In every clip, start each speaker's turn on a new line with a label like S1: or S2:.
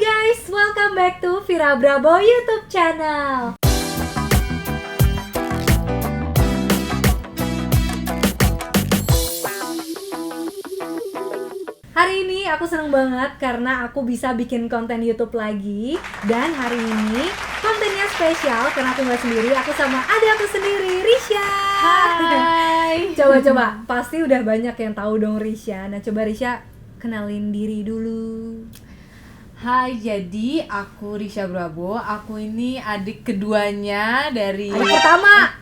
S1: guys, welcome back to Vira Brabo YouTube channel. Hari ini aku seneng banget karena aku bisa bikin konten YouTube lagi. Dan hari ini kontennya spesial karena aku gak sendiri, aku sama adik aku sendiri, Risha.
S2: Hai.
S1: Coba-coba, pasti udah banyak yang tahu dong Risha. Nah coba Risha kenalin diri dulu.
S2: Hai, jadi aku Risha Brabo. Aku ini adik keduanya dari
S1: Adik pertama.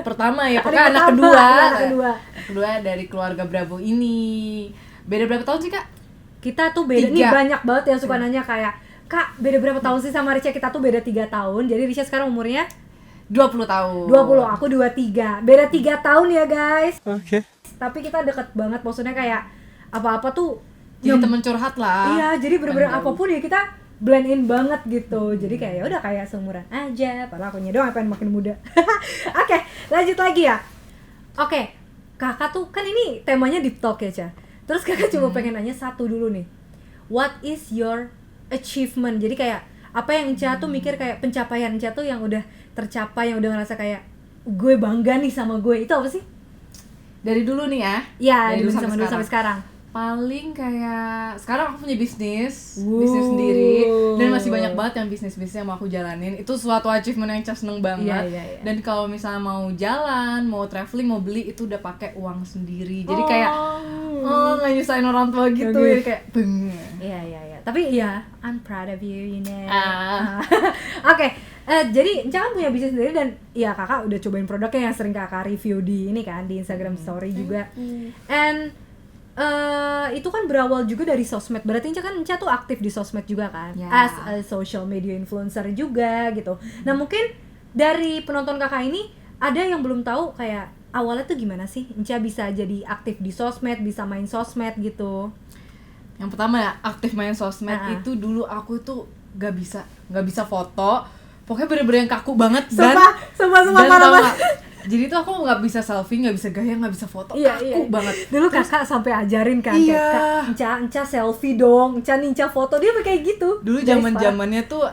S2: Pertama ya, pokoknya
S1: Adik
S2: anak
S1: pertama,
S2: kedua.
S1: anak kedua.
S2: Kedua dari keluarga Brabo ini. Beda berapa tahun sih, Kak?
S1: Kita tuh beda,
S2: 3.
S1: nih banyak banget yang suka nanya kayak, Kak beda berapa tahun sih sama Risha? Kita tuh beda 3 tahun, jadi Risha sekarang umurnya
S2: 20 tahun.
S1: 20, aku 23. Beda 3 tahun ya guys.
S3: Oke.
S1: Tapi kita deket banget, maksudnya kayak apa-apa tuh
S2: Jadi temen curhat lah.
S1: Iya, jadi bener-bener
S2: Kan jauh.
S1: apapun ya kita blend in banget gitu. Jadi kayak ya udah kayak seumuran aja. Padahal akunya doang pengen makin muda. Oke, lanjut lagi ya. Oke, kakak tuh kan ini temanya deep talk ya, Ca. Terus kakak coba pengen nanya satu dulu nih. What is your achievement? Jadi kayak apa yang Ca tuh mikir kayak pencapaian Ca tuh yang udah tercapai, yang udah ngerasa kayak gue bangga nih sama gue. Itu apa sih?
S2: Dari dulu nih ya.
S1: Ya,
S2: Dari
S1: dulu sampai sekarang.
S2: Paling kayak sekarang aku punya bisnis
S1: Wow.
S2: sendiri, dan masih banyak banget yang bisnis yang mau aku jalanin. Itu suatu achievement yang Ca seneng banget.
S1: Iya.
S2: Dan kalau misalnya mau jalan, mau traveling, mau beli, itu udah pakai uang sendiri. Jadi kayak nggak nyusahin orang tua gitu.
S1: Oke.
S2: Jadi kayak beng.
S1: Iya. Tapi ya, I'm proud of you know.
S2: Ah.
S1: Oke, jadi Enca kan punya bisnis sendiri dan ya kakak udah cobain produknya yang sering kakak review di ini kan, di Instagram Story juga. And itu kan berawal juga dari sosmed. Berarti Enca tuh aktif di sosmed juga kan,
S2: Ya.
S1: as a social media influencer juga gitu. Nah mungkin dari penonton kakak ini ada yang belum tahu kayak awalnya tuh gimana sih Enca bisa jadi aktif di sosmed, bisa main sosmed gitu.
S2: Yang pertama ya, aktif main sosmed. Itu dulu aku tuh gak bisa foto. Pokoknya bener-bener yang kaku banget.
S1: Sumpah
S2: dan
S1: parah
S2: tau
S1: banget.
S2: gak, jadi tuh aku gak bisa selfie, gak bisa gaya, gak bisa foto.
S1: Iya.
S2: Kaku banget.
S1: Dulu kakak sampai ajarin kan,
S2: Iya.
S1: kayak Kak, Enca selfie dong, Enca foto, dia kayak gitu.
S2: Dulu
S1: Guys,
S2: zaman-zamannya tuh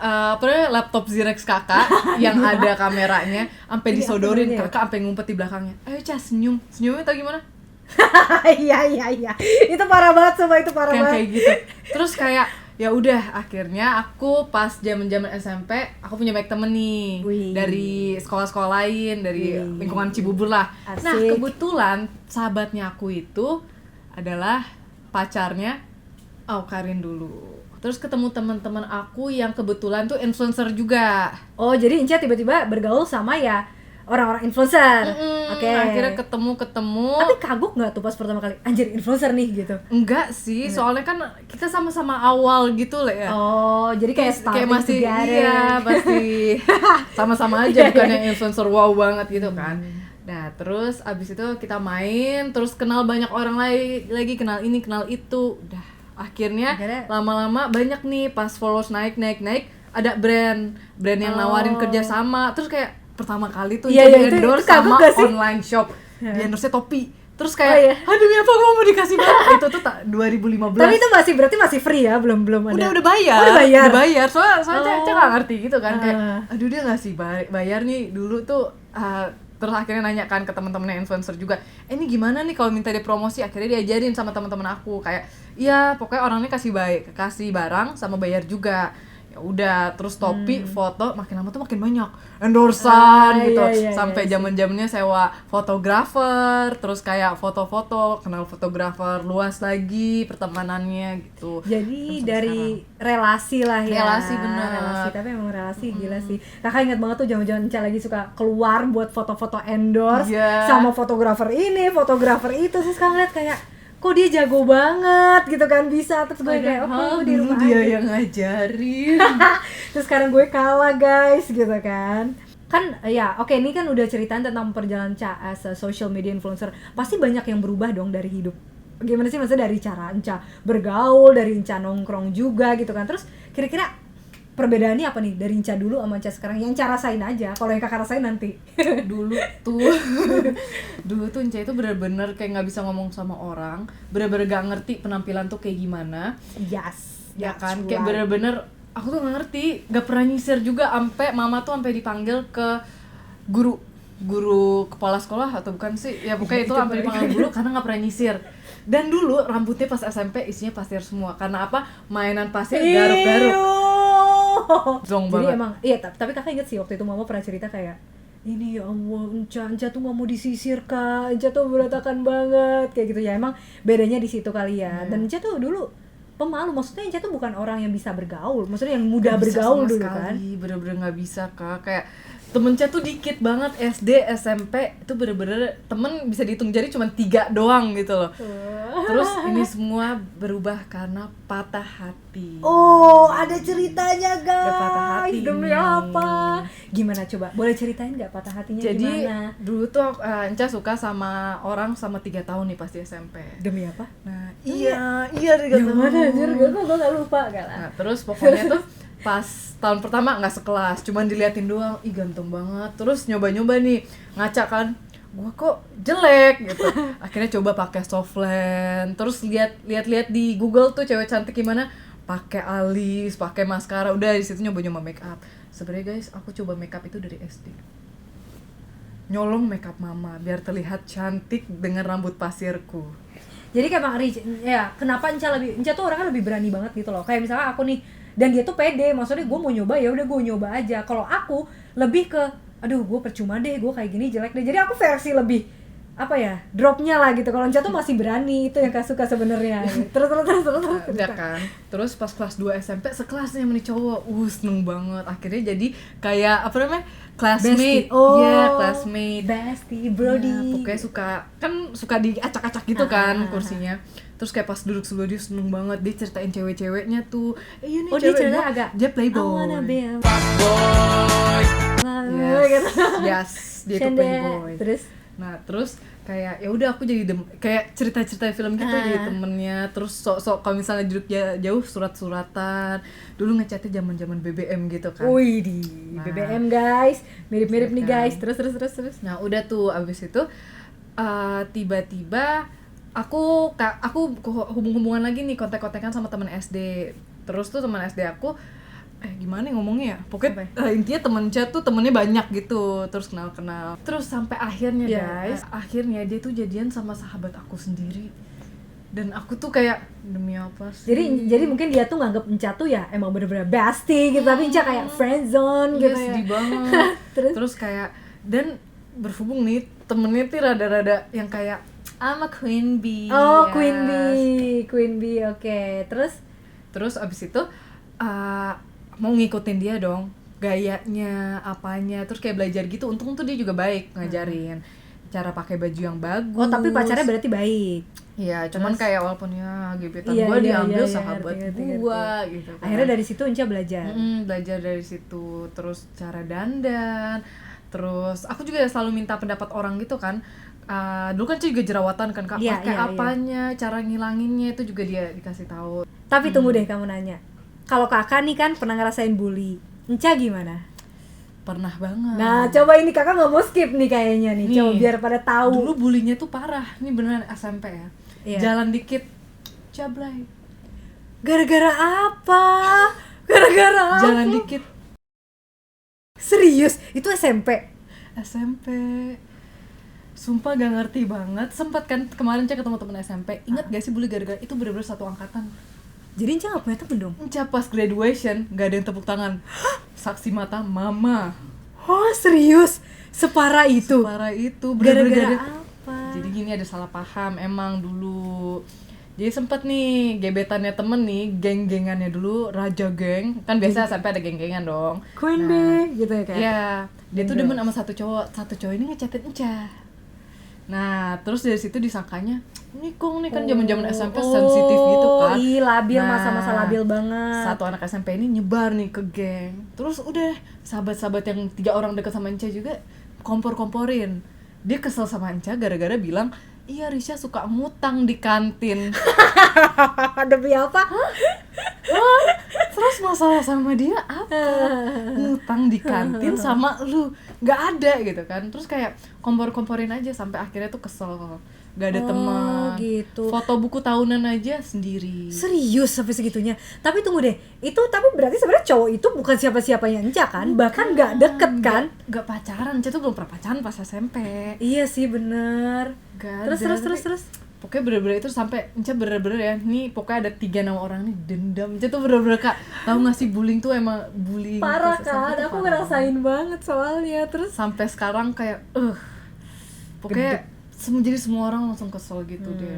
S2: laptop Xerox kakak yang ada kameranya, sampai
S1: Ini
S2: disodorin,
S1: apa namanya?
S2: kakak sampai ngumpet di belakangnya. Ayo Ca, senyumnya tau gimana?
S1: parah. Iya. Itu parah banget, sumpah itu parah banget.
S2: Kayak gitu. Terus kayak ya udah, akhirnya aku pas zaman SMP aku punya banyak temen nih.
S1: Wih.
S2: Dari sekolah-sekolah lain, dari
S1: Wih.
S2: lingkungan Cibubur lah.
S1: Asik.
S2: Nah kebetulan sahabatnya aku itu adalah pacarnya Karin dulu. Terus ketemu teman-teman aku yang kebetulan tuh influencer juga.
S1: Oh, jadi Enca tiba-tiba bergaul sama ya orang-orang influencer. Oke.
S2: Akhirnya ketemu.
S1: Tapi kagok nggak tuh pas pertama kali, anjir influencer nih gitu?
S2: Enggak sih, soalnya kan kita sama-sama awal gitu lah ya.
S1: Oh, jadi kayak starting
S2: masih
S1: together.
S2: iya, pasti sama-sama aja, bukan yang influencer wow banget gitu kan. Nah, terus abis itu kita main, terus kenal banyak orang lagi, kenal ini, kenal itu. Udah, akhirnya lama-lama banyak nih, pas followers naik, ada brand yang nawarin kerja sama. Terus kayak pertama kali tuh
S1: Iya,
S2: jadi
S1: itu
S2: endorse
S1: kagok
S2: sama
S1: gak sih?
S2: online shop. Di endorse topi. Terus kayak,
S1: Oh, iya.
S2: aduh ya apa gue mau dikasih banget. Itu tuh 2015.
S1: Tapi itu berarti masih free ya, belum ada.
S2: Udah bayar.
S1: Oh, udah bayar.
S2: Soalnya Ca nggak ngerti gitu kan, kayak
S1: Ah.
S2: aduh dia ngasih bayar nih dulu tuh. Terus akhirnya nanya kan ke teman-temannya influencer juga, ini gimana nih kalau minta dia promosi. Akhirnya diajarin sama teman-teman aku kayak, iya pokoknya orangnya kasih barang sama bayar juga. Ya udah, terus topi, foto, makin lama tuh makin banyak endorsean gitu.
S1: Iya,
S2: Sampai
S1: iya,
S2: zaman-zamannya sewa fotografer, terus kayak foto-foto, kenal fotografer luas lagi pertemanannya gitu.
S1: Jadi
S2: Sampai
S1: dari relasi lah ya.
S2: Relasi, bener.
S1: Relasi, tapi emang relasi gila sih. Kakak ingat banget tuh zaman-zaman Enca lagi suka keluar buat foto-foto endorse
S2: Iya.
S1: sama fotografer ini, fotografer itu. Terus sekarang lihat kayak kok dia jago banget gitu kan, bisa. Terus gue kayak
S2: Padahal
S1: di
S2: dulu
S1: rumah
S2: dia
S1: aja.
S2: yang ngajarin.
S1: Terus sekarang gue kalah guys gitu kan. Kan ya oke, ini kan udah ceritaan tentang perjalanan Ca as a social media influencer. Pasti banyak yang berubah dong dari hidup. Gimana sih, maksudnya dari cara Enca bergaul, dari Enca nongkrong juga gitu kan. Terus kira-kira perbedaannya apa nih dari Enca dulu sama Enca sekarang? Yang Enca rasain aja, kalau yang kakak rasain nanti.
S2: dulu tuh Enca itu bener-bener kayak nggak bisa ngomong sama orang, bener-bener gak ngerti penampilan tuh kayak gimana.
S1: Yes.
S2: Ya
S1: that's
S2: kan,
S1: right.
S2: kayak bener-bener aku tuh nggak ngerti, gak pernah nyisir juga, sampai mama tuh sampai dipanggil ke guru kepala sekolah atau bukan sih ya pokoknya itu sampai dipanggil guru karena nggak pernah nyisir. Dan dulu rambutnya pas SMP isinya pasir semua, karena apa, mainan pasir garuk-garuk. Zong
S1: Jadi
S2: banget.
S1: emang iya, tapi kakak inget sih waktu itu mama pernah cerita kayak ini ya Allah, Enca tuh gak mau disisir kak, Enca tuh berantakan banget kayak gitu ya. Emang bedanya di situ kali ya. Dan Enca tuh dulu pemalu, maksudnya Enca tuh bukan orang yang bisa bergaul, maksudnya yang mudah
S2: Gak bisa
S1: bergaul
S2: sama
S1: dulu
S2: sekali,
S1: kan.
S2: bener-bener nggak bisa kak. Kayak temennya tuh dikit banget, SD SMP itu bener-bener temen bisa dihitung jari cuma 3 doang gitu loh. Terus ini semua berubah karena patah hati.
S1: Oh, ada ceritanya guys.
S2: Ada patah hati
S1: Demi
S2: nih.
S1: apa? Gimana coba? Boleh ceritain nggak patah hatinya
S2: Jadi
S1: gimana?
S2: dulu tuh Enca suka sama orang sama 3 tahun nih pas di SMP.
S1: Demi apa?
S2: Nah iya 3
S1: Yang
S2: tahun.
S1: mana anjir? Gue gak lupa gak lah.
S2: Nah terus pokoknya tuh pas tahun pertama nggak sekelas, cuman diliatin doang, ih ganteng banget. Terus nyoba-nyoba nih, ngaca kan, gua kok jelek gitu. Akhirnya coba pakai softland, terus lihat di Google tuh cewek cantik gimana, pakai alis, pakai maskara, udah di situ nyoba-nyoba make up. Sebenarnya guys, aku coba make up itu dari SD. Nyolong make up mama biar terlihat cantik dengan rambut pasirku.
S1: Jadi kayak Bang Rich, ya kenapa Enca tuh orangnya lebih berani banget gitu loh. Kayak misalnya aku nih, dan dia tuh pede, maksudnya gue mau nyoba ya udah gue nyoba aja. Kalau aku lebih ke, aduh gue percuma deh, gue kayak gini jelek deh. Jadi aku versi lebih apa ya, dropnya lah gitu. Kalau Enca tuh masih berani, itu yang gak suka sebenarnya. Terus.
S2: Udah kan, terus pas kelas 2 SMP sekelasnya sama nih cowok, seneng banget. Akhirnya jadi kayak apa namanya, classmate.
S1: Oh,
S2: Iya, classmate.
S1: bestie, brody.
S2: Ya, pokoknya suka diacak-acak gitu kan kursinya. Terus kayak pas duduk sebelah dia seneng banget, dia ceritain cewek-ceweknya tuh. Iya nih
S1: Oh, dia
S2: cewek
S1: cerita
S2: gua,
S1: agak
S2: dia playboy.
S1: I wanna be a
S2: Yes,
S1: gitu.
S2: yes, dia tuh
S1: Canda.
S2: playboy. Terus kayak ya udah aku jadi kayak cerita-cerita film gitu jadi temennya. Terus sok-sok kalau misalnya duduk jauh surat-suratan. Dulu ngechatnya zaman-zaman BBM gitu kan.
S1: Wih di BBM guys, mirip-mirip nih
S2: Kan.
S1: guys. Terus.
S2: Nah udah tuh abis itu tiba-tiba aku hubungan lagi nih, kontak-kontakan sama teman SD. Terus tuh teman SD aku gimana ngomongnya ya, pokoknya intinya temen chat tuh temennya banyak gitu, terus kenal terus sampai akhirnya guys, akhirnya dia tuh jadian sama sahabat aku sendiri. Dan aku tuh kayak demi apa sih,
S1: jadi mungkin dia tuh nganggep Enca tuh ya emang bener-bener bestie gitu, tapi Enca kayak friendzone gitu ya.
S2: sedih banget. terus kayak, dan berhubung nih temennya tuh rada-rada yang kayak I'm a queen bee.
S1: Oh,
S2: yes.
S1: Queen bee, oke.
S2: Terus abis itu mau ngikutin dia dong, gayanya, apanya, terus kayak belajar gitu. Untung tuh dia juga baik ngajarin cara pakai baju yang bagus.
S1: Oh, tapi pacarnya berarti baik.
S2: Iya, cuman kayak walaupun ya gebetan
S1: Iya,
S2: gua
S1: iya,
S2: diambil
S1: iya,
S2: sahabat gua gitu kan.
S1: Akhirnya dari situ Enca belajar.
S2: Belajar dari situ, terus cara dandan. Terus aku juga selalu minta pendapat orang gitu kan. Dulu kan juga jerawatan kan Kak, pakai apanya, cara ngilanginnya itu juga dia dikasih tahu.
S1: Tapi tunggu deh, kamu nanya. Kalau kakak nih kan pernah ngerasain bully, Enca gimana?
S2: Pernah banget.
S1: Nah, coba ini kakak nggak mau skip nih kayaknya nih. Coba biar pada tahu.
S2: Dulu bulinya tuh parah. Ini beneran SMP ya.
S1: Iya.
S2: Jalan dikit cablay.
S1: Gara-gara apa? Gara-gara apa?
S2: Jalan dikit.
S1: Serius? Itu SMP?
S2: SMP. Sumpah gak ngerti banget. Sempat kan kemarin Cak ketemu temen SMP. Ingat gak sih bully gara-gara itu bener-bener satu angkatan.
S1: Jadi Enca gak punya temen dong?
S2: Enca pas graduation gak ada yang tepuk tangan. Saksi mata mama.
S1: Oh serius? Separah itu?
S2: Separah itu.
S1: Gara-gara apa?
S2: Jadi gini, ada salah paham emang dulu. Jadi sempet nih gebetannya temen nih, geng-gengannya dulu, raja geng. Kan biasa sampai ada geng-gengan dong.
S1: Queen bee gitu ya kayak?
S2: Iya, dia tuh demen sama satu cowok ini ngechatin Enca. Nah, terus dari situ disangkanya nikung nih kan zaman-zaman SMP sensitif gitu kan.
S1: Iya, labil,
S2: Nah,
S1: masa-masa labil banget.
S2: Satu anak SMP ini nyebar nih ke geng. Terus udah sahabat-sahabat yang 3 orang deket sama Enca juga kompor-komporin. Dia kesel sama Enca gara-gara bilang, "Iya, Risha suka ngutang di kantin."
S1: Demi apa?
S2: Terus masalah sama dia apa? Ngutang di kantin sama lu? Nggak ada gitu kan. Terus kayak kompor-komporin aja sampai akhirnya tuh kesel. gak ada
S1: Oh,
S2: teman.
S1: gitu.
S2: Foto buku tahunan aja sendiri.
S1: Serius sampai segitunya. Tapi tunggu deh, itu tapi berarti sebenarnya cowok itu bukan siapa-siapanya Enca kan? Bahkan nggak deket kan?
S2: Gak pacaran, Enca tuh belum pernah pacaran pas SMP.
S1: Iya sih bener.
S2: Gak
S1: Terus
S2: ada,
S1: terus
S2: tapi
S1: terus.
S2: pokoknya bener-bener itu sampai Enca bener-bener ya, nih pokoknya ada 3 nama orang nih dendam. Enca tuh bener-bener Kak, tahu nggak sih bullying tuh emang bullying
S1: Parah
S2: pas SMP
S1: kan?
S2: tuh
S1: Aku
S2: parah
S1: ngerasain banget soalnya. Terus
S2: sampai sekarang kayak pokoknya jadi semua orang langsung kesel gitu deh.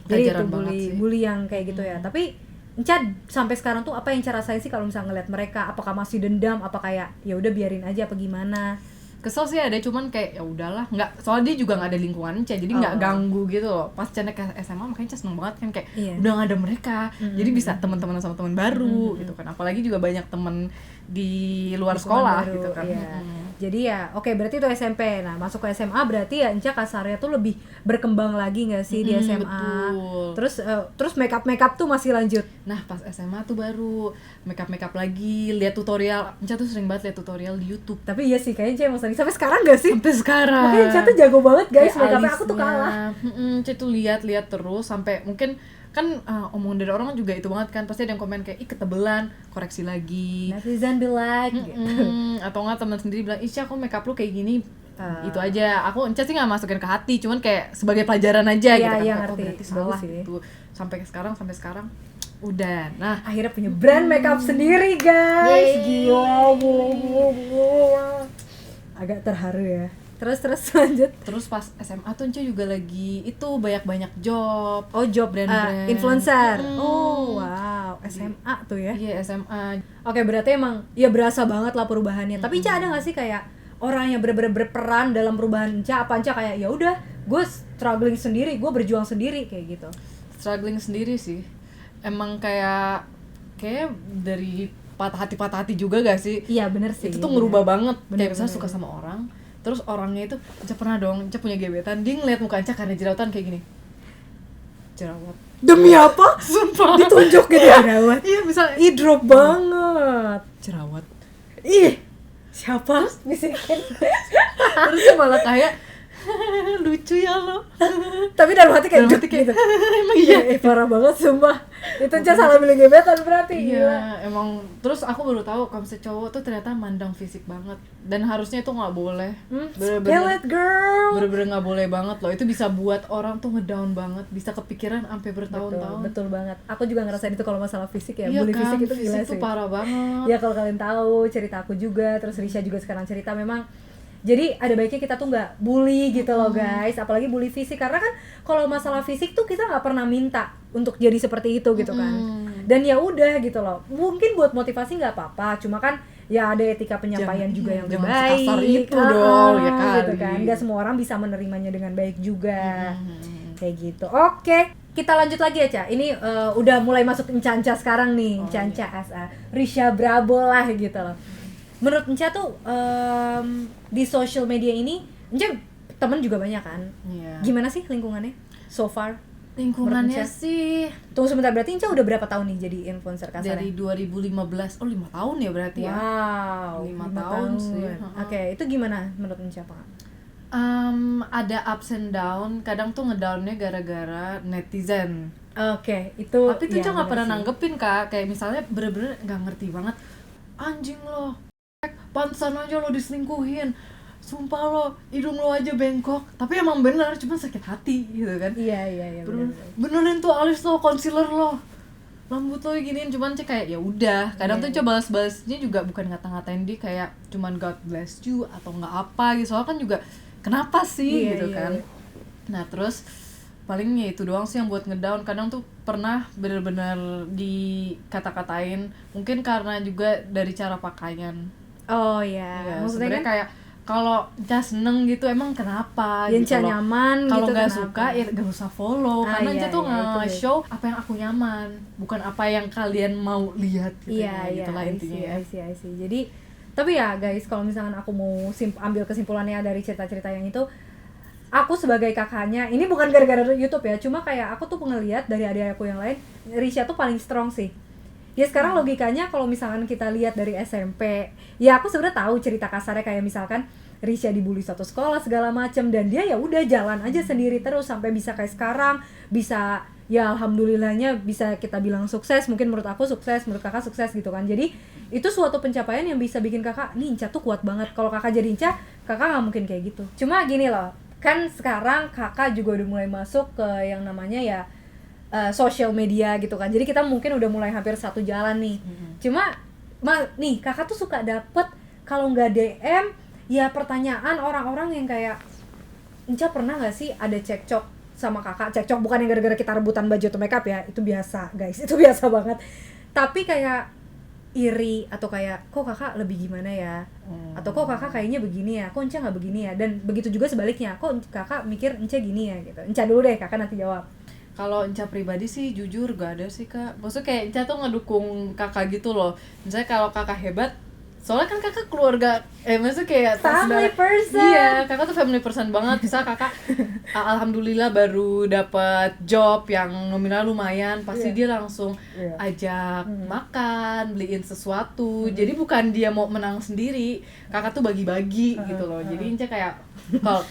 S1: jadi itu
S2: Pelajaran banget sih.
S1: bully yang kayak gitu ya. Tapi Enca sampai sekarang tuh apa yang Enca rasain sih kalau misalnya ngeliat mereka? Apakah masih dendam? Apa kayak ya udah biarin aja apa gimana?
S2: Kesel sih ada, cuman kayak ya udahlah, nggak, soalnya dia juga nggak ada lingkungan Enca, jadi nggak ganggu gitu loh. Pas Enca naik ke SMA makanya Enca seneng banget kan, kayak udah nggak ada mereka, jadi bisa teman-teman sama teman baru gitu kan. Apalagi juga banyak teman di luar
S1: Lingkungan
S2: sekolah
S1: baru,
S2: gitu kan.
S1: iya. Jadi ya oke, berarti itu SMP. Nah masuk ke SMA berarti ya Enca kasarnya tuh lebih berkembang lagi nggak sih di SMA?
S2: Betul.
S1: Terus make up tuh masih lanjut.
S2: Nah pas SMA tuh baru make up lagi, lihat tutorial. Enca tuh sering banget lihat tutorial di YouTube.
S1: Tapi iya sih kayaknya Enca emang sering sampai sekarang nggak sih?
S2: Sampai sekarang.
S1: Makanya Enca tuh jago banget guys,
S2: Kayak
S1: make upnya aku tuh
S2: alisnya.
S1: kalah.
S2: Enca tuh lihat terus sampai mungkin kan omongan dari orang juga itu banget kan, pasti ada yang komen kayak ih ketebelan, koreksi lagi.
S1: Netizen be like gitu.
S2: Atau nggak teman sendiri bilang, ih aku make up lu kayak gini. Itu aja. Aku Enca sih nggak masukin ke hati, cuman kayak sebagai pelajaran aja
S1: Iya,
S2: gitu kan.
S1: iya,
S2: Kayak,
S1: ngerti.
S2: berarti
S1: Bagus
S2: salah
S1: sih.
S2: gitu. Sampai sekarang udah. Nah,
S1: Akhirnya punya brand makeup sendiri guys.
S2: Yeay.
S1: Gila. Agak terharu ya. Terus lanjut.
S2: terus pas SMA tuh Enca juga lagi itu banyak job.
S1: Oh job
S2: Brand-brand.
S1: influencer. Oh wow, SMA tuh ya.
S2: Iya, SMA.
S1: Oke, berarti emang ya berasa banget lah perubahannya. Tapi Enca ada nggak sih kayak orang yang bener-bener berperan dalam perubahan Enca? Apa Enca kayak ya udah, gue struggling sendiri, gue berjuang sendiri kayak gitu?
S2: Struggling sendiri sih. Emang kayak dari patah hati juga gak sih?
S1: Iya bener sih.
S2: Itu tuh ngerubah banget.
S1: Bener,
S2: Kayak misalnya
S1: bener,
S2: suka sama orang, terus orangnya itu Enca pernah dong, Enca punya gebetan, dia ngeliat muka Enca karena jerawatan kayak gini. Jerawat.
S1: Demi apa?
S2: Sumpah.
S1: Ditunjuk gitu jerawat.
S2: Iya, misalnya
S1: Ih drop banget.
S2: jerawat.
S1: Ih siapa? Bisikin.
S2: Terus dia malah kayak lucu ya lo.
S1: Tapi dalam hati kayak
S2: Dalam hati kayak
S1: gitu.
S2: emang iya.
S1: Parah banget sumpah. Itu Enca salah milih gebetan berarti. Gila.
S2: Iya, emang. Terus aku baru tahu kalau misalnya cowok tuh ternyata mandang fisik banget, dan harusnya itu nggak boleh.
S1: Spill it girl.
S2: Bener-bener nggak boleh banget loh. Itu bisa buat orang tuh ngedown banget, bisa kepikiran sampai bertahun-tahun.
S1: Betul banget. Aku juga ngerasain itu kalau masalah fisik ya.
S2: Iya
S1: Bully
S2: kan,
S1: fisik itu gila
S2: fisik tuh
S1: sih.
S2: parah banget.
S1: Ya kalau kalian tahu cerita aku juga, terus Risha juga sekarang cerita, memang jadi ada baiknya kita tuh nggak bully gitu loh guys, apalagi bully fisik, karena kan kalau masalah fisik tuh kita nggak pernah minta untuk jadi seperti itu gitu kan. Dan ya udah gitu loh, mungkin buat motivasi nggak apa-apa, cuma kan ya ada etika penyampaian juga yang lebih
S2: jangan
S1: baik.
S2: sekasar itu dong, ya
S1: Gitu
S2: kali.
S1: kan, nggak semua orang bisa menerimanya dengan baik juga. Kayak gitu. Oke, kita lanjut lagi ya, Ca. Ini udah mulai masuk Enca sekarang nih. Enca as a Risha Brabo lah gitu loh. Menurut Enca tuh di social media ini, Enca temen juga banyak kan?
S2: Iya.
S1: Gimana sih lingkungannya so far?
S2: Lingkungannya
S1: Menurut Enca?
S2: sih
S1: Tunggu sebentar, berarti Enca udah berapa tahun nih jadi influencer kasarnya?
S2: dari 2015. Oh, 5 tahun ya berarti ya.
S1: Wow,
S2: 5
S1: 5
S2: tahun sih.
S1: Oke, itu gimana menurut Enca, Pak?
S2: Ada ups and down. Kadang tuh ngedownnya gara-gara netizen.
S1: Oke, itu
S2: Tapi tuh
S1: ya,
S2: Ca nggak
S1: bener
S2: pernah
S1: sih.
S2: nanggepin Kak. Kayak misalnya bener-bener nggak ngerti banget. Anjing lo, pantesan aja lo diselingkuhin. Sumpah lo, hidung lo aja bengkok. Tapi emang bener, cuma sakit hati gitu kan.
S1: Iya, bener.
S2: Benerin tuh alis lo, concealer lo, rambut lo giniin. Cuman Cek kayak ya udah. Kadang tuh coba balas-balasnya juga bukan ngata-ngatain dia, kayak cuman God bless you atau nggak apa gitu. Soalnya kan juga kenapa sih gitu kan. Nah terus paling ya itu doang sih yang buat ngedown. Kadang tuh pernah bener-bener dikata-katain, mungkin karena juga dari cara pakaian.
S1: Oh iya,
S2: Ya,
S1: maksudnya
S2: sebenarnya
S1: kan
S2: kayak kalau Ca seneng gitu emang kenapa
S1: yang
S2: gitu
S1: Ca
S2: loh.
S1: nyaman
S2: Kalau
S1: gitu,
S2: nggak
S1: kenapa?
S2: suka ya gak usah follow, karena
S1: iya,
S2: Ca tuh
S1: iya, itu deh.
S2: nge-show apa yang aku nyaman, bukan apa yang kalian mau lihat gitu.
S1: Iya,
S2: Gitulah intinya ya.
S1: I see. Jadi, tapi ya guys, kalau misalkan aku mau ambil kesimpulannya dari cerita-cerita yang itu, aku sebagai kakaknya, ini bukan gara-gara YouTube ya, cuma kayak aku tuh ngeliat dari adik aku yang lain, Risha tuh paling strong sih. Ya sekarang logikanya kalau misalkan kita lihat dari SMP, ya aku sebenarnya tahu cerita kasarnya, kayak misalkan Risha dibully satu sekolah segala macam, dan dia ya udah jalan aja sendiri terus sampai bisa kayak sekarang, bisa ya alhamdulillahnya bisa kita bilang sukses. Mungkin menurut aku sukses, menurut kakak sukses gitu kan. Jadi itu suatu pencapaian yang bisa bikin kakak, nih Inca tuh kuat banget. Kalau kakak jadi Inca, kakak nggak mungkin kayak gitu. Cuma gini loh, kan sekarang kakak juga udah mulai masuk ke yang namanya ya social media gitu kan. Jadi kita mungkin udah mulai hampir satu jalan nih. Cuma nih kakak tuh suka dapet kalau nggak DM ya pertanyaan orang-orang yang kayak, Inca pernah nggak sih ada cekcok sama kakak? Cekcok bukan yang gara-gara kita rebutan baju atau makeup ya, itu biasa guys, itu biasa banget. Tapi kayak iri atau kayak kok kakak lebih gimana ya, atau kok kakak kayaknya begini ya, kok Inca nggak begini ya, dan begitu juga sebaliknya, kok kakak mikir Inca gini ya gitu. Inca dulu deh, kakak nanti jawab.
S2: Kalau Inca pribadi sih jujur gak ada sih kak. Maksudnya kayak Inca tuh ngedukung kakak gitu loh. Misalnya kalau kakak hebat, soalnya kan kakak keluarga, maksudnya kayak
S1: family person.
S2: Iya, kakak tuh family person banget. Bisa kakak alhamdulillah baru dapat job yang nominal lumayan, pasti dia langsung ajak makan, beliin sesuatu. Jadi bukan dia mau menang sendiri, kakak tuh bagi-bagi gitu loh. Jadi Inca kayak kalau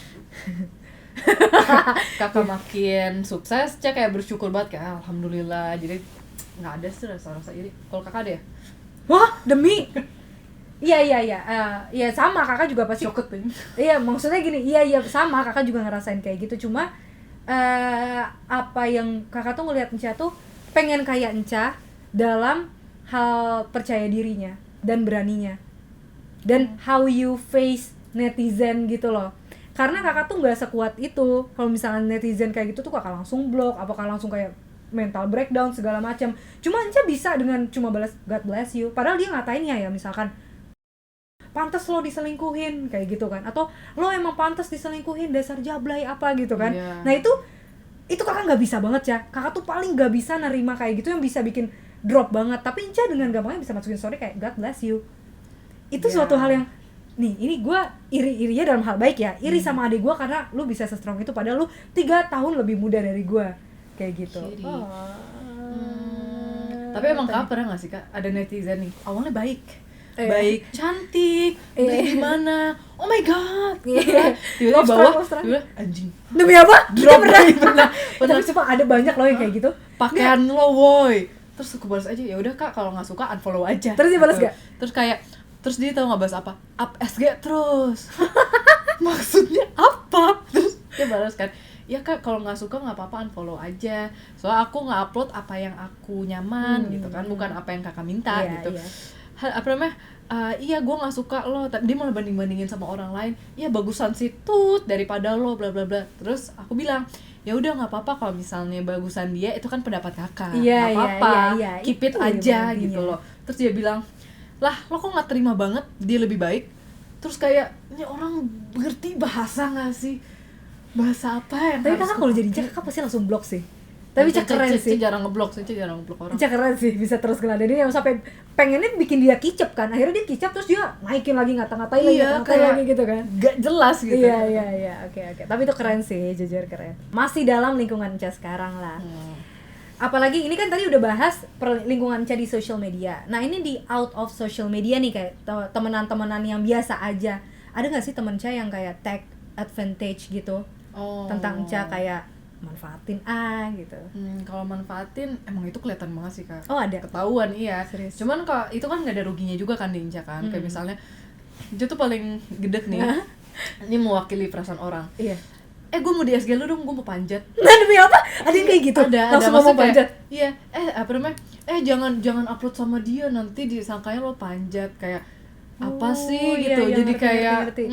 S2: kakak makin sukses, Cak kayak bersyukur banget kayak alhamdulillah. Jadi nggak ada sih rasa iri. Kalau kakak ada ya?
S1: Wah, demi iya sama, kakak juga pasti
S2: Coket nih.
S1: Iya, maksudnya gini, iya sama, kakak juga ngerasain kayak gitu. Cuma apa yang kakak tuh ngelihat Enca tuh pengen kayak Enca dalam hal percaya dirinya dan beraninya, dan how you face netizen gitu loh. Karena kakak tuh nggak sekuat itu. Kalau misalnya netizen kayak gitu tuh kakak langsung blok, apakah langsung kayak mental breakdown segala macam. Cuma Enca bisa dengan cuma balas God bless you, padahal dia ngatainnya ya misalkan pantas lo diselingkuhin kayak gitu kan, atau lo emang pantas diselingkuhin dasar jablay apa gitu kan. Nah itu kakak nggak bisa banget ya. Kakak tuh paling nggak bisa nerima kayak gitu, yang bisa bikin drop banget. Tapi Enca dengan gampangnya bisa masukin story kayak God bless you. Itu suatu hal yang nih, ini gue iri-irinya dalam hal baik ya, iri sama adik gue karena lu bisa se-strong itu padahal lu 3 tahun lebih muda dari gue kayak gitu.
S2: Tapi emang kakak pernah nggak sih kak ada netizen nih awalnya baik, cantik, dari mana, oh my god, tiba-tiba bawah, tiba anjing,
S1: demi apa?
S2: Drop.
S1: pernah. Tapi coba ada banyak loh yang kayak gitu.
S2: Pakaian lo woy, terus aku balas aja, ya udah kak kalau nggak suka unfollow aja.
S1: Terus dia balas
S2: gitu.
S1: gak?
S2: Terus dia tahu nggak balas apa? Up SG terus. Maksudnya apa? Terus dia balas kan, ya kak kalau nggak suka nggak apa-apa unfollow aja. Soalnya aku nggak upload apa yang aku nyaman gitu kan, bukan apa yang kakak minta gitu. Apa namanya? Iya gue nggak suka lo. Dia malah banding-bandingin sama orang lain. Iya bagusan si Tut daripada lo bla bla bla. Terus aku bilang, ya udah nggak apa-apa kalau misalnya bagusan dia itu kan pendapat kakak. Nggak apa-apa. Keep it aja gitu loh. Terus dia bilang, lah lo kok nggak terima banget dia lebih baik. Terus kayak ini orang ngerti bahasa nggak sih, bahasa apa yang
S1: tapi kakak kalau jadi kakak pasti langsung blok sih. Tapi Cak keren sih,
S2: jarang ngeblok orang.
S1: Cak keren sih, bisa terus ngeladenin yang sampai pengennya bikin dia kicep kan, akhirnya dia kicep terus dia naikin lagi ngata-ngatain lagi gitu kan,
S2: gak jelas gitu.
S1: Iya, oke. Tapi itu keren sih, jujur keren. Masih dalam lingkungan Cak sekarang lah. Apalagi ini kan tadi udah bahas lingkungan Ca di social media. Nah ini di out of social media nih, kayak temenan-temenan yang biasa aja. Ada nggak sih temen Ca yang kayak take advantage gitu tentang Ca, kayak manfaatin gitu?
S2: Kalau manfaatin emang itu kelihatan banget sih kak.
S1: Oh ada?
S2: Ketahuan, iya.
S1: Serius?
S2: Cuman kalau itu kan nggak ada ruginya juga kan di Inca kan. Kayak misalnya Inca tuh paling gedek nih. Ini mewakili perasaan orang.
S1: Iya.
S2: Gue mau di SG lu dong, gue mau panjat.
S1: Nah demi apa? Ada yang kayak gitu? Langsung ngomong panjat?
S2: Iya, apa namanya? Jangan upload sama dia, nanti disangkanya lo panjat. Kayak apa sih gitu.
S1: Iya,
S2: jadi
S1: ngerti,
S2: kayak
S1: ngerti.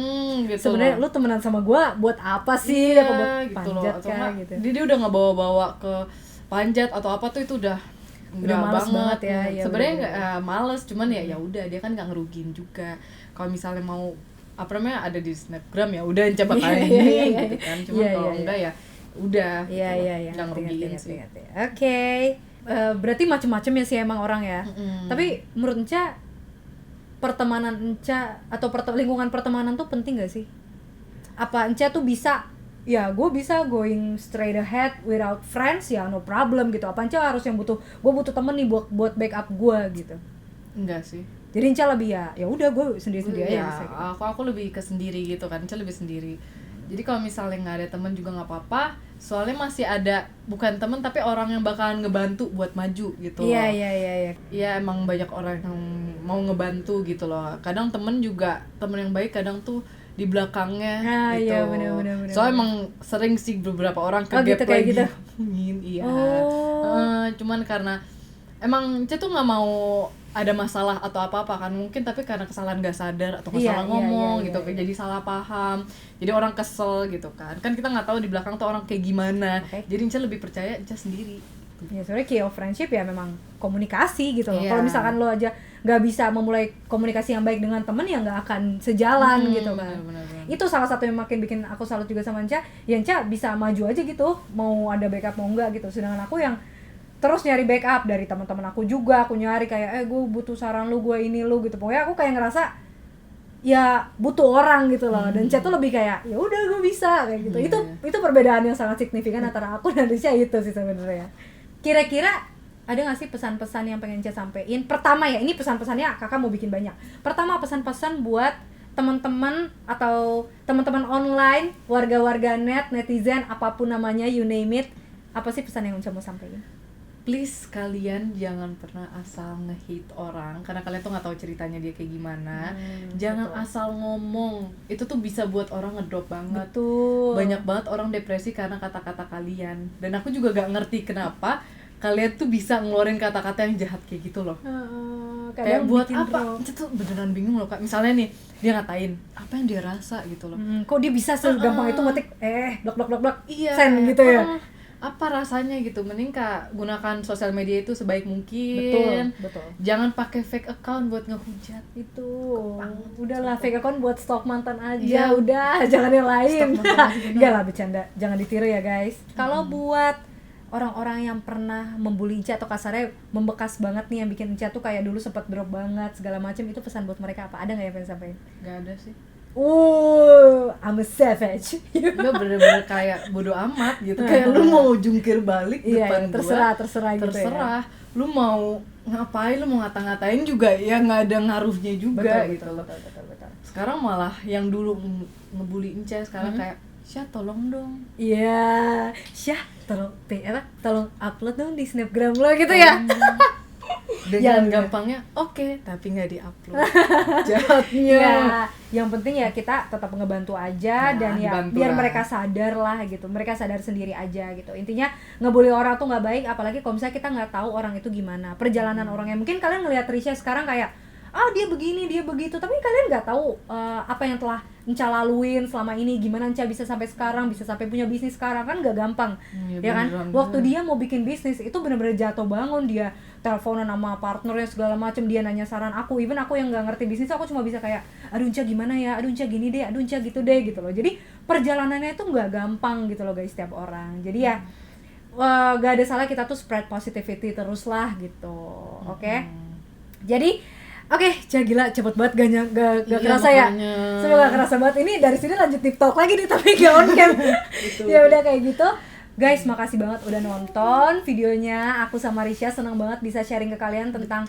S2: Gitu
S1: sebenarnya lu temenan sama gua buat apa sih? Apa buat
S2: gitu
S1: panjat
S2: loh.
S1: kan gitu.
S2: Dia udah ngebawa-bawa ke panjat atau apa tuh itu udah
S1: males banget ya.
S2: Sebenarnya nggak males, cuman ya udah dia kan nggak ngerugiin juga. Kalau misalnya mau apa namanya ada di snapgram ya udah coba kali ini gitu kan. Cuman kalau enggak ya udah.
S1: Iya.
S2: Jangan ngerugiin sih.
S1: Oke. Berarti macem-macem ya sih emang orang ya. Tapi menurut Enca pertemanan Enca atau lingkungan pertemanan tuh penting gak sih? Apa Enca tuh bisa, ya gue bisa going straight ahead without friends ya no problem gitu. Apa Enca harus yang gue butuh temen nih buat backup gue gitu?
S2: Enggak sih.
S1: Jadi Inca lebih ya udah gue sendiri-sendiri aja
S2: Ya,
S1: bisa gitu.
S2: aku lebih ke sendiri gitu kan, Inca lebih sendiri. Jadi kalau misalnya nggak ada teman juga nggak apa-apa, soalnya masih ada bukan teman tapi orang yang bakalan ngebantu buat maju gitu loh.
S1: Iya.
S2: Iya, emang banyak orang yang mau ngebantu gitu loh. Kadang temen yang baik kadang tuh di belakangnya gitu.
S1: Iya benar.
S2: Soalnya emang sering sih beberapa orang
S1: Oh,
S2: kegap
S1: gitu, kayak
S2: lagi.
S1: gitu?
S2: Iya.
S1: Oh.
S2: Cuman karena emang Ece tuh nggak mau ada masalah atau apa-apa kan mungkin, tapi karena kesalahan nggak sadar atau salah ngomong gitu,
S1: iya.
S2: jadi salah paham, jadi orang kesel gitu kan kita nggak tahu di belakang tuh orang kayak gimana.
S1: Okay.
S2: Jadi Ece lebih percaya Ece sendiri.
S1: Ya sebenarnya key of friendship ya memang komunikasi gitu loh.
S2: Iya.
S1: Kalau misalkan lo aja nggak bisa memulai komunikasi yang baik dengan temen ya nggak akan sejalan gitu kan.
S2: Bener.
S1: Itu salah satu yang makin bikin aku salut juga sama Enca. Ya Enca bisa maju aja gitu, mau ada backup mau enggak gitu. Sedangkan aku yang terus nyari backup dari teman-teman aku juga, aku nyari kayak gue butuh saran lu, gue ini lu gitu. Pokoknya aku kayak ngerasa ya butuh orang gitu loh. Dan Enca tuh lebih kayak ya udah gue bisa kayak gitu. Itu perbedaan yang sangat signifikan antara aku dan Risha itu sih sebenarnya. Kira-kira ada nggak sih pesan-pesan yang pengen Enca sampein? Pertama ya, ini pesan-pesannya kakak mau bikin banyak. Pertama pesan-pesan buat teman-teman atau teman-teman online, warga-warga net, netizen, apapun namanya, you name it. Apa sih pesan yang Enca mau sampein?
S2: Please kalian jangan pernah asal nge-hate orang karena kalian tuh nggak tahu ceritanya dia kayak gimana. Jangan
S1: betul.
S2: asal ngomong, itu tuh bisa buat orang ngedrop banget.
S1: Betul.
S2: Banyak banget orang depresi karena kata-kata kalian. Dan aku juga gak ngerti kenapa kalian tuh bisa ngeluarin kata-kata yang jahat kayak gitu loh. Kayak buat apa? Itu tuh beneran bingung loh Kak. Misalnya nih, dia ngatain apa yang dia rasa gitu loh.
S1: Kok dia bisa segampang itu ngetik blok
S2: Iya,
S1: send gitu ya.
S2: Apa rasanya gitu, mending Kak gunakan sosial media itu sebaik mungkin.
S1: Betul.
S2: Jangan pakai fake account buat ngehujat.
S1: Itu udahlah, fake account buat stok mantan aja.
S2: Iya.
S1: Udah jangan yang lain.
S2: Stok mantan aja, bener.
S1: Enggak lah, bercanda, jangan ditiru ya guys. Kalau buat orang-orang yang pernah membuli Ica atau kasarnya membekas banget nih, yang bikin Ica tuh kayak dulu sempet drop banget segala macam, itu pesan buat mereka apa? Ada nggak yang pengen sampaikan?
S2: Gak ada sih.
S1: I'm a savage.
S2: Lo bener-bener kayak bodo amat gitu. Kayak lu mau jungkir balik depan
S1: terserah gitu ya.
S2: terserah. Lu mau ngapain, lu mau ngata-ngatain juga ya nggak ada ngaruhnya juga gitu loh.
S1: Betul.
S2: Sekarang malah yang dulu ngebully Ince sekarang kayak Syah tolong dong.
S1: Iya, Syah tolong upload dong di Snapgram lo gitu ya.
S2: Dengan
S1: Ya,
S2: gampangnya oke, tapi nggak diupload. Jahatnya.
S1: Ya, yang penting ya kita tetap ngebantu aja,
S2: Ya,
S1: dan ya
S2: dibantu
S1: biar
S2: lah.
S1: mereka sadar lah gitu. Mereka sadar sendiri aja gitu. Intinya ngebully orang tuh nggak baik, apalagi kalau misalnya kita nggak tahu orang itu gimana, perjalanan orangnya. Mungkin kalian ngelihat Risha sekarang kayak dia begini, dia begitu, tapi kalian nggak tahu apa yang telah Enca laluin selama ini, gimana Enca bisa sampai sekarang, bisa sampai punya bisnis sekarang, kan nggak gampang. Ya kan,
S2: beneran.
S1: waktu dia mau bikin bisnis itu benar-benar jatuh bangun, dia teleponan sama partnernya segala macem, dia nanya saran aku, even aku yang nggak ngerti bisnis, aku cuma bisa kayak aduh Enca gimana ya, aduh Enca gini deh, aduh Enca gitu deh gitu loh. Jadi perjalanannya itu nggak gampang gitu loh guys, setiap orang. Jadi ya gak ada salah kita tuh spread positivity terus lah gitu. Oke? Jadi gila cepet banget, gak
S2: Iya,
S1: kerasa ya.
S2: makanya.
S1: Semoga gak kerasa banget. Ini dari sini lanjut TikTok lagi nih, tapi gak on cam. Ya udah kayak gitu. Guys, makasih banget udah nonton videonya. Aku sama Risha senang banget bisa sharing ke kalian tentang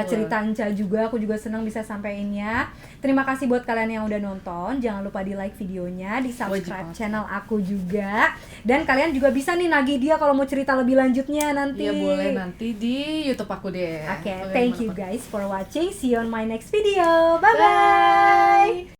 S1: cerita Enca juga. Aku juga senang bisa sampeinnya. Terima kasih buat kalian yang udah nonton. Jangan lupa di like videonya, di subscribe channel aku juga. Dan kalian juga bisa nih nagih dia kalau mau cerita lebih lanjutnya nanti.
S2: Iya boleh nanti di YouTube aku deh.
S1: Oke, thank you guys for watching. See you on my next video. Bye bye.